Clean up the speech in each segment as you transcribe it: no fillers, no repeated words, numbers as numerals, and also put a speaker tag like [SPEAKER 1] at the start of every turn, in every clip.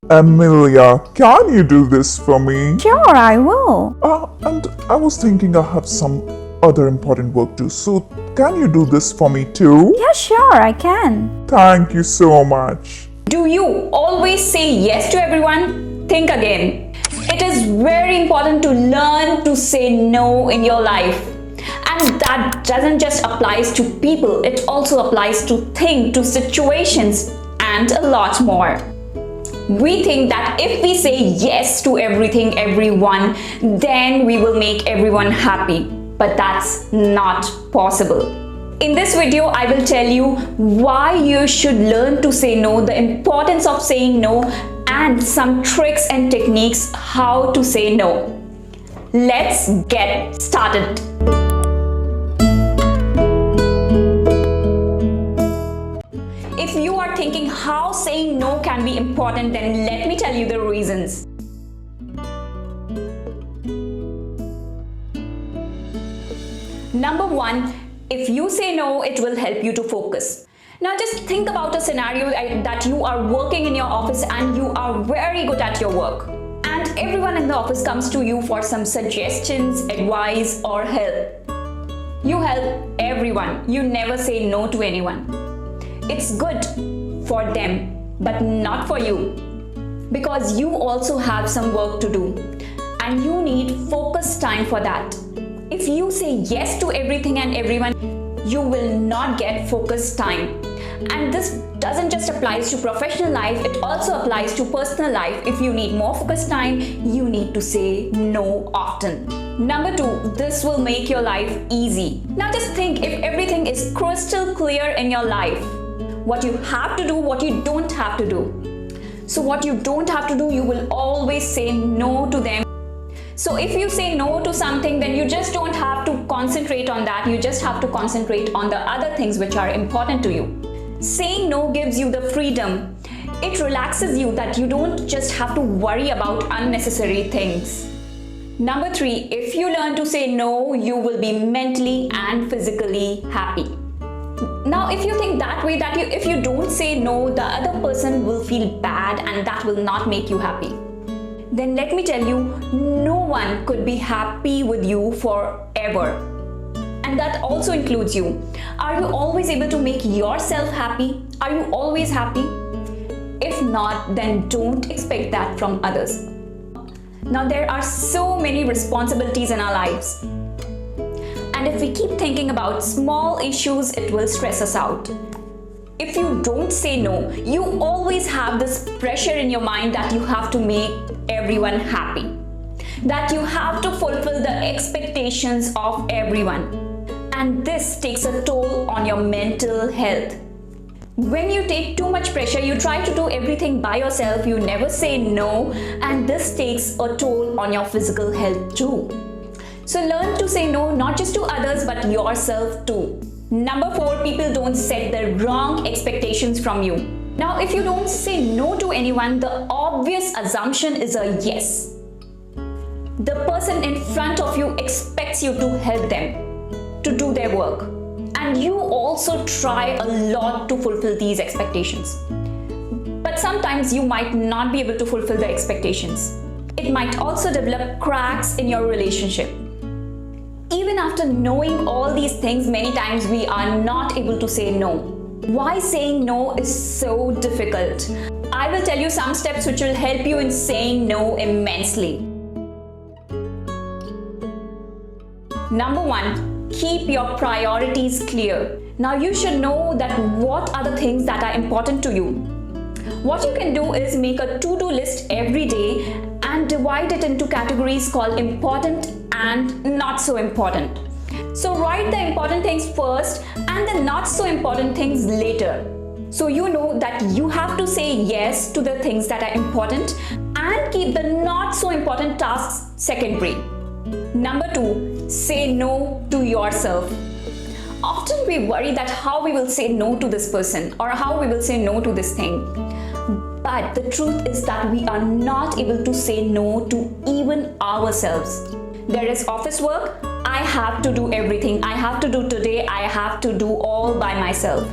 [SPEAKER 1] Amelia, can you do this for me?
[SPEAKER 2] Sure, I will.
[SPEAKER 1] And I was thinking I have some other important work too, so can you do this for me too?
[SPEAKER 2] Yeah, sure, I can.
[SPEAKER 1] Thank you so much.
[SPEAKER 3] Do you always say yes to everyone? Think again. It is very important to learn to say no in your life. And that doesn't just apply to people, it also applies to things, to situations, and a lot more. We think that if we say yes to everything, everyone, then we will make everyone happy. But that's not possible. In this video, I will tell you why you should learn to say no, the importance of saying no, and some tricks and techniques how to say no. Let's get started. If you are thinking how saying no can be important, then let me tell you the reasons. Number one, if you say no, it will help you to focus. Now just think about a scenario that you are working in your office and you are very good at your work. And everyone in the office comes to you for some suggestions, advice, or help. You help everyone. You never say no to anyone. It's good for them, but not for you. Because you also have some work to do. And you need focused time for that. If you say yes to everything and everyone, you will not get focused time. And this doesn't just apply to professional life, it also applies to personal life. If you need more focused time, you need to say no often. Number two, this will make your life easy. Now just think, if everything is crystal clear in your life, what you have to do, what you don't have to do. So what you don't have to do, you will always say no to them. So if you say no to something, then you just don't have to concentrate on that. You just have to concentrate on the other things which are important to you. Saying no gives you the freedom. It relaxes you that you don't just have to worry about unnecessary things. Number three, if you learn to say no, you will be mentally and physically happy. Now, if you think that way, that if you don't say no, the other person will feel bad and that will not make you happy. Then let me tell you, no one could be happy with you forever. And that also includes you. Are you always able to make yourself happy? Are you always happy? If not, then don't expect that from others. Now, there are so many responsibilities in our lives. And if we keep thinking about small issues, it will stress us out. If you don't say no, you always have this pressure in your mind that you have to make everyone happy, that you have to fulfill the expectations of everyone. And this takes a toll on your mental health. When you take too much pressure, you try to do everything by yourself, you never say no, and this takes a toll on your physical health too. So learn to say no, not just to others, but yourself too. Number four, people don't set the wrong expectations from you. Now, if you don't say no to anyone, the obvious assumption is a yes. The person in front of you expects you to help them, to do their work. And you also try a lot to fulfill these expectations. But sometimes you might not be able to fulfill the expectations. It might also develop cracks in your relationship. Even after knowing all these things, many times we are not able to say no. Why saying no is so difficult? I will tell you some steps which will help you in saying no immensely. Number one, keep your priorities clear. Now you should know that what are the things that are important to you. What you can do is make a to-do list every day and divide it into categories called important and not so important. So write the important things first and the not so important things later. So you know that you have to say yes to the things that are important and keep the not so important tasks secondary. Number two, say no to yourself. Often we worry that how we will say no to this person or how we will say no to this thing. But the truth is that we are not able to say no to even ourselves. There is office work, I have to do everything. I have to do today, I have to do all by myself.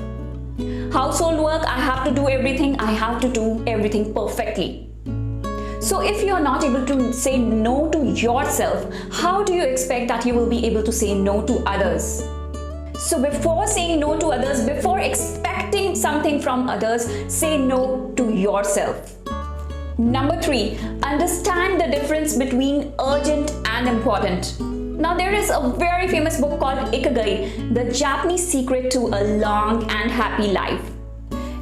[SPEAKER 3] Household work, I have to do everything. I have to do everything perfectly. So if you are not able to say no to yourself, how do you expect that you will be able to say no to others? So before saying no to others, before expecting something from others, say no to yourself. Number 3, understand the difference between urgent and important. Now there is a very famous book called Ikigai, the Japanese secret to a long and happy life.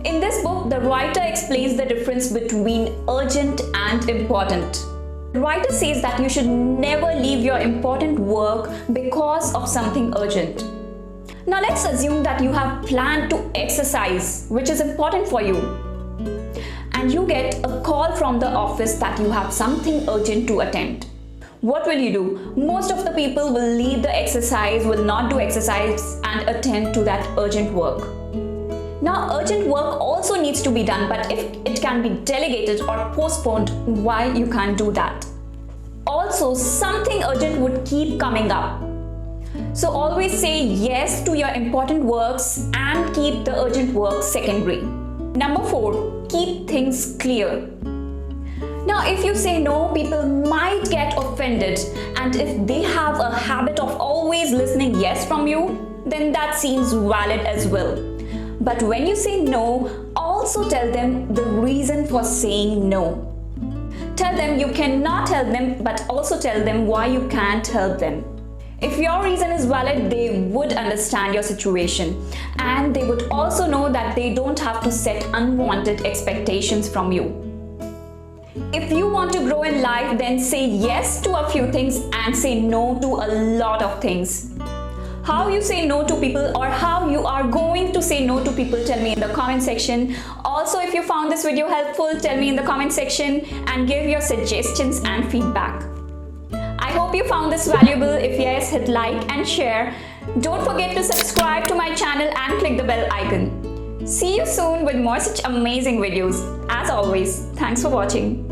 [SPEAKER 3] In this book, the writer explains the difference between urgent and important. The writer says that you should never leave your important work because of something urgent. Now let's assume that you have planned to exercise, which is important for you, and you get a call from the office that you have something urgent to attend. What will you do? Most of the people will leave the exercise, will not do exercise and attend to that urgent work. Now, urgent work also needs to be done, but if it can be delegated or postponed, why you can't do that? Also, something urgent would keep coming up. So always say yes to your important works and keep the urgent work secondary. Number 4, keep things clear. Now, if you say no, people might get offended, and if they have a habit of always listening yes from you, then that seems valid as well. But when you say no, also tell them the reason for saying no. Tell them you cannot help them, but also tell them why you can't help them. If your reason is valid, they would understand your situation, and they would also know that they don't have to set unwanted expectations from you. If you want to grow in life, then say yes to a few things and say no to a lot of things. How you say no to people, or how you are going to say no to people, tell me in the comment section. Also, if you found this video helpful, tell me in the comment section and give your suggestions and feedback. I hope you found this valuable. If yes, hit like and share. Don't forget to subscribe to my channel and click the bell icon. See you soon with more such amazing videos. As always, thanks for watching.